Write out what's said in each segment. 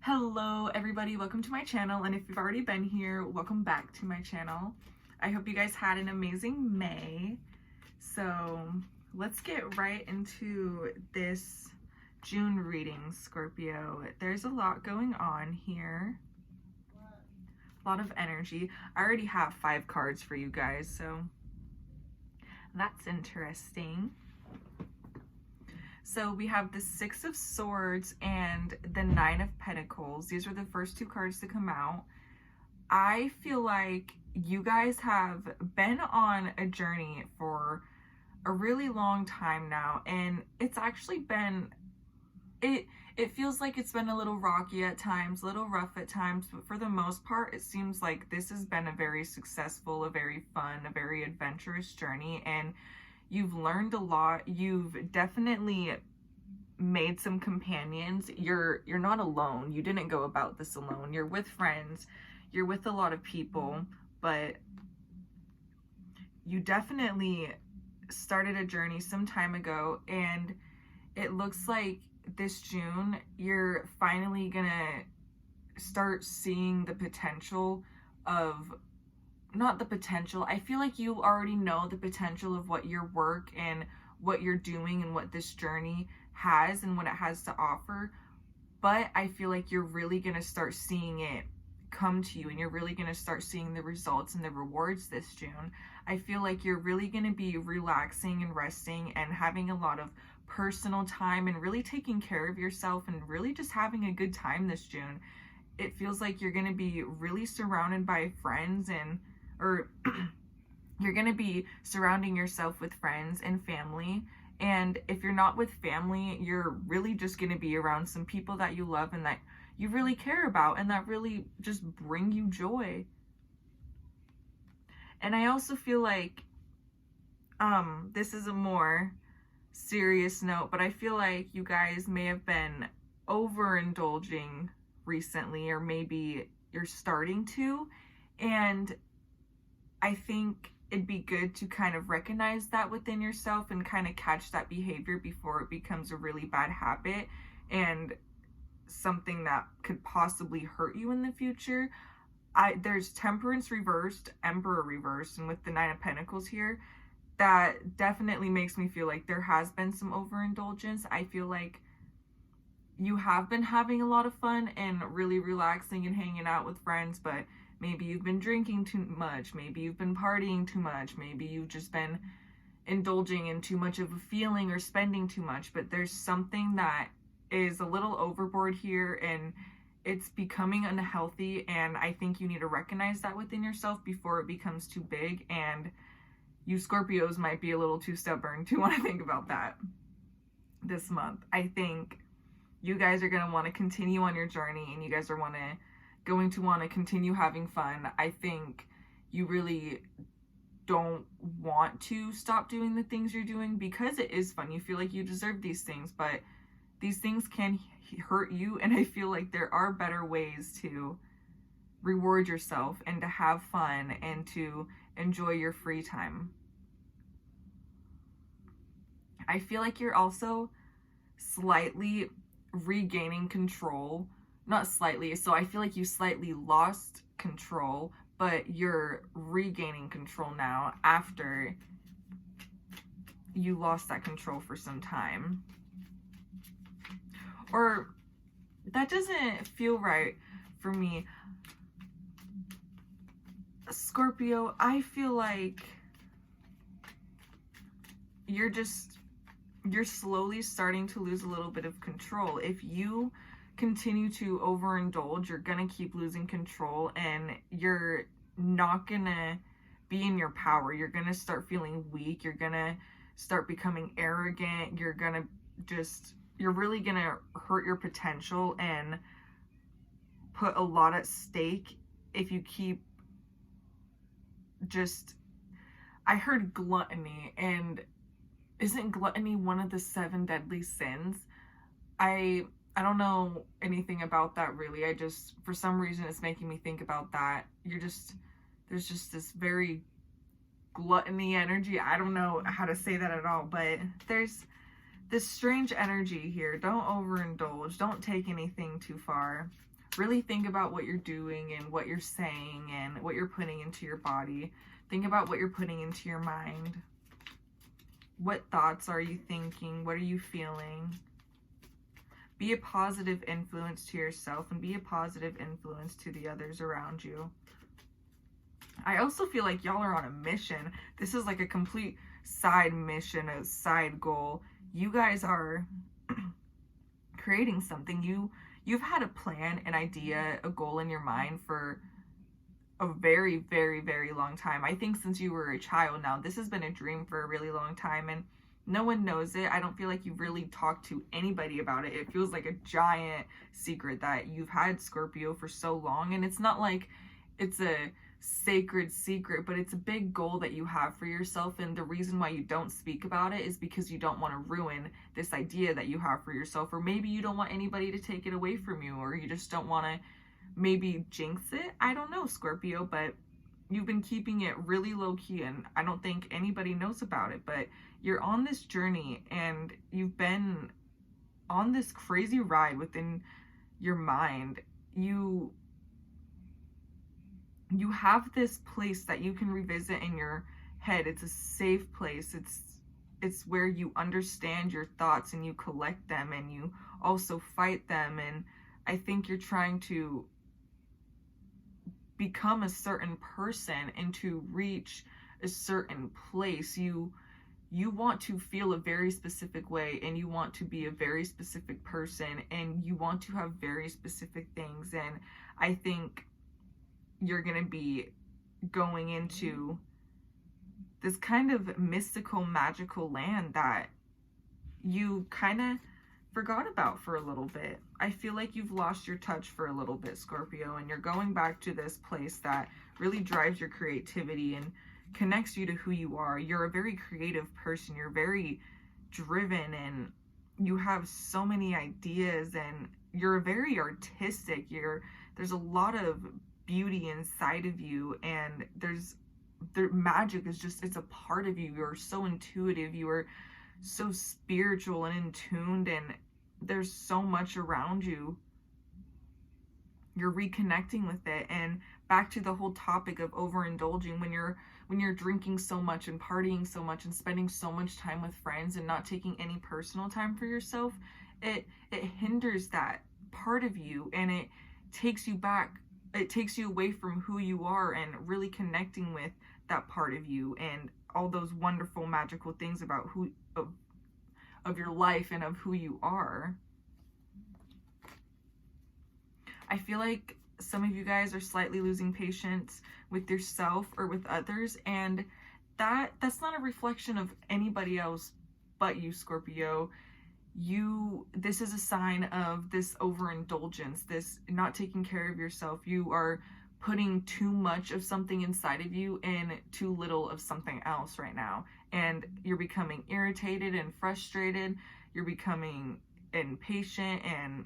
Hello everybody, welcome to my channel, and if you've already been here, welcome back to my channel. I hope you guys had an amazing May. So let's get right into this June reading, Scorpio. There's a lot going on here, a lot of energy. I already have 5 cards for you guys, so that's interesting. So we have the 6 of Swords and the 9 of Pentacles. These are the first 2 cards to come out. I feel like you guys have been on a journey for a really long time now, and it's actually been, it feels like it's been a little rocky at times, a little rough at times, but for the most part, it seems like this has been a very successful, a very fun, a very adventurous journey, and you've learned a lot. You've definitely made some companions. You're not alone. You didn't go about this alone. You're with friends. You're with a lot of people, but you definitely started a journey some time ago, and it looks like this June you're finally gonna start seeing the potential of, not the potential, I feel like you already know the potential of what your work and what you're doing and what this journey has and what it has to offer, but I feel like you're really going to start seeing it come to you, and you're really going to start seeing the results and the rewards this June. I feel like you're really going to be relaxing and resting and having a lot of personal time and really taking care of yourself and really just having a good time this June. It feels like you're going to be really surrounded by friends, and or you're going to be surrounding yourself with friends and family. And if you're not with family, you're really just going to be around some people that you love and that you really care about and that really just bring you joy. And I also feel like this is a more serious note, but I feel like you guys may have been overindulging recently, or maybe you're starting to, and I think it'd be good to kind of recognize that within yourself and kind of catch that behavior before it becomes a really bad habit and something that could possibly hurt you in the future. There's Temperance reversed, Emperor reversed, and with the 9 of Pentacles here, that definitely makes me feel like there has been some overindulgence. I feel like you have been having a lot of fun and really relaxing and hanging out with friends, but maybe you've been drinking too much, maybe you've been partying too much, maybe you've just been indulging in too much of a feeling or spending too much, but there's something that is a little overboard here and it's becoming unhealthy, and I think you need to recognize that within yourself before it becomes too big, and you Scorpios might be a little too stubborn to want to think about that this month. I think you guys are going to want to continue on your journey, and you guys are going to want to continue having fun. I think you really don't want to stop doing the things you're doing because it is fun. You feel like you deserve these things, but these things can hurt you, and I feel like there are better ways to reward yourself and to have fun and to enjoy your free time. I feel like you're also slightly regaining control. Not slightly, so I feel like you slightly lost control, but you're regaining control now after you lost that control for some time. Or that doesn't feel right for me. Scorpio, I feel like you're slowly starting to lose a little bit of control. If you continue to overindulge, you're gonna keep losing control, and you're not gonna be in your power. You're gonna start feeling weak. You're gonna start becoming arrogant. You're really gonna hurt your potential and put a lot at stake if you keep I heard gluttony, and isn't gluttony one of the 7 deadly sins? I don't know anything about that really. For some reason, it's making me think about that. There's just this very gluttony energy. I don't know how to say that at all, but there's this strange energy here. Don't overindulge. Don't take anything too far. Really think about what you're doing and what you're saying and what you're putting into your body. Think about what you're putting into your mind. What thoughts are you thinking? What are you feeling? Be a positive influence to yourself and be a positive influence to the others around you. I also feel like y'all are on a mission. This is like a complete side mission, a side goal. You guys are creating something. You've had a plan, an idea, a goal in your mind for a very, very, very long time. I think since you were a child now, this has been a dream for a really long time, and no one knows it. I don't feel like you've really talked to anybody about it. It feels like a giant secret that you've had, Scorpio, for so long, and it's not like it's a sacred secret, but it's a big goal that you have for yourself, and the reason why you don't speak about it is because you don't want to ruin this idea that you have for yourself, or maybe you don't want anybody to take it away from you, or you just don't want to maybe jinx it. I don't know, Scorpio, but you've been keeping it really low-key, and I don't think anybody knows about it, but you're on this journey, and you've been on this crazy ride within your mind. You have this place that you can revisit in your head. It's a safe place. It's where you understand your thoughts and you collect them and you also fight them. And I think you're trying to become a certain person and to reach a certain place. You want to feel a very specific way, and you want to be a very specific person, and you want to have very specific things. And I think you're going to be going into this kind of mystical, magical land that you kind of forgot about for a little bit. I feel like you've lost your touch for a little bit, Scorpio, and you're going back to this place that really drives your creativity and connects you to who you are. You're a very creative person. You're very driven, and you have so many ideas, and you're very artistic. There's a lot of beauty inside of you, and the magic is just, it's a part of you. You're so intuitive, you are so spiritual and in tuned, and there's so much around you. You're reconnecting with it. And back to the whole topic of overindulging, when you're drinking so much and partying so much and spending so much time with friends and not taking any personal time for yourself, it hinders that part of you, and it takes you back. It takes you away from who you are and really connecting with that part of you and all those wonderful, magical things about of your life and of who you are. I feel like some of you guys are slightly losing patience with yourself or with others, and that's not a reflection of anybody else but you, Scorpio. This is a sign of this overindulgence, this not taking care of yourself. You are putting too much of something inside of you and too little of something else right now, and you're becoming irritated and frustrated. You're becoming impatient and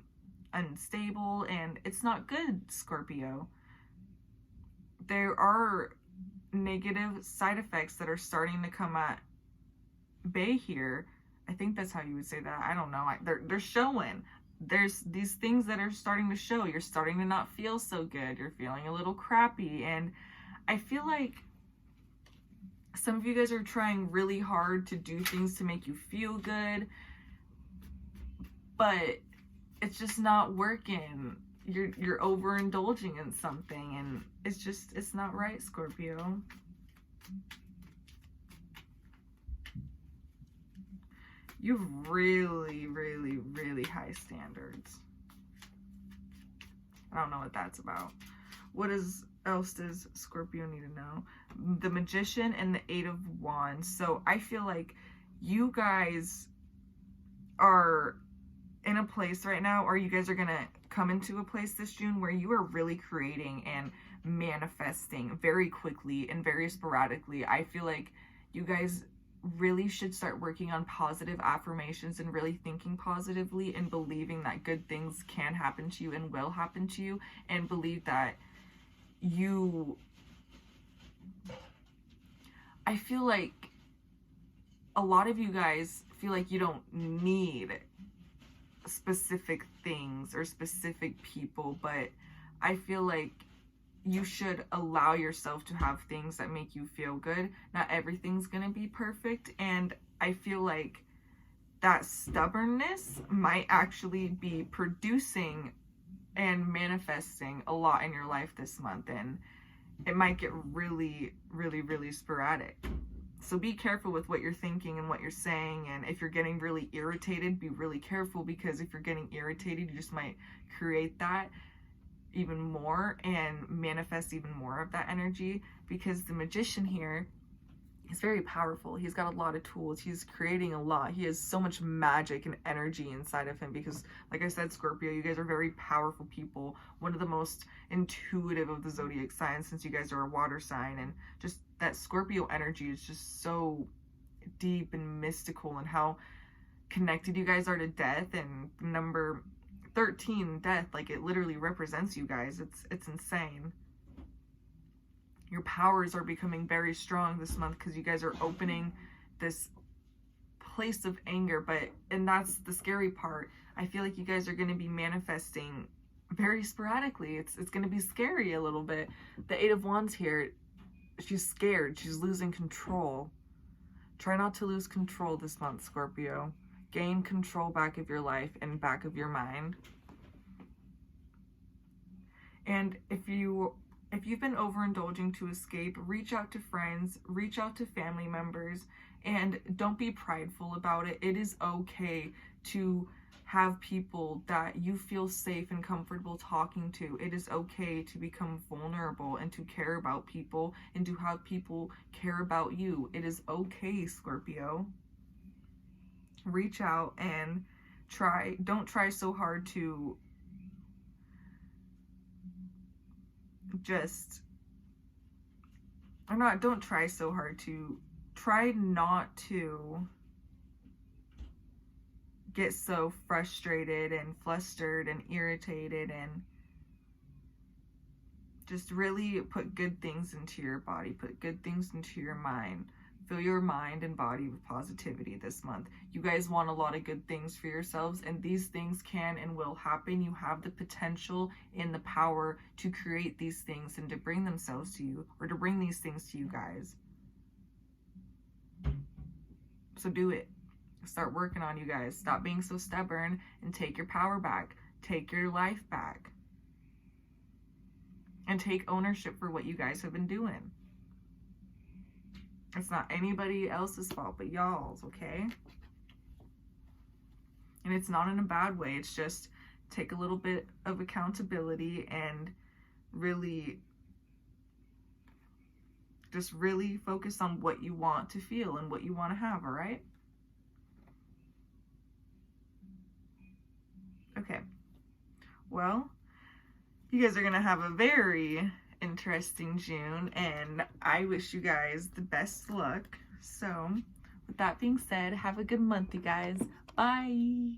unstable, and it's not good, Scorpio. There are negative side effects that are starting to come at bay here. I think that's how you would say that. I don't know. They're showing. There's these things that are starting to show. You're starting to not feel so good. You're feeling a little crappy. And I feel like some of you guys are trying really hard to do things to make you feel good, but it's just not working. You're overindulging in something, and it's not right, Scorpio. You have really, really, really high standards. I don't know what that's about. What else does Scorpio need to know? The Magician and the Eight of Wands. So I feel like you guys are in a place right now, or you guys are going to come into a place this June where you are really creating and manifesting very quickly and very sporadically. I feel like you guys really should start working on positive affirmations and really thinking positively and believing that good things can happen to you and will happen to you, and believe that I feel like a lot of you guys feel like you don't need specific things or specific people, but I feel like you should allow yourself to have things that make you feel good. Not everything's gonna be perfect, and I feel like that stubbornness might actually be producing and manifesting a lot in your life this month, and it might get really, really, really sporadic. So be careful with what you're thinking and what you're saying, and if you're getting really irritated, be really careful, because if you're getting irritated, you just might create that even more and manifest even more of that energy, because the magician here is very powerful. He's got a lot of tools. He's creating a lot. He has so much magic and energy inside of him because, like I said, Scorpio, you guys are very powerful people. One of the most intuitive of the zodiac signs, since you guys are a water sign, and just that Scorpio energy is just so deep and mystical, and how connected you guys are to death, and number 13, death, like it literally represents you guys. It's insane. Your powers are becoming very strong this month because you guys are opening this place of anger, and that's the scary part. I feel like you guys are going to be manifesting very sporadically. It's going to be scary a little bit. The Eight of Wands here, she's scared. She's losing control. Try not to lose control this month, Scorpio. Gain control back of your life and back of your mind. And if you've been overindulging to escape, reach out to friends, reach out to family members, and don't be prideful about it. It is okay to have people that you feel safe and comfortable talking to. It is okay to become vulnerable and to care about people and to have people care about you. It is okay, Scorpio. Reach out and don't try so hard to try not to get so frustrated and flustered and irritated, and just really put good things into your body, put good things into your mind. Fill your mind and body with positivity this month. You guys want a lot of good things for yourselves, and these things can and will happen. You have the potential and the power to create these things and to bring themselves to you, or to bring these things to you guys. So do it. Start working on you guys. Stop being so stubborn and take your power back. Take your life back. And take ownership for what you guys have been doing. It's not anybody else's fault but y'all's, okay? And it's not in a bad way. It's just take a little bit of accountability and really focus on what you want to feel and what you want to have, all right? Okay. Well, you guys are going to have a very interesting June, and I wish you guys the best luck. So with that being said, have a good month, you guys. Bye.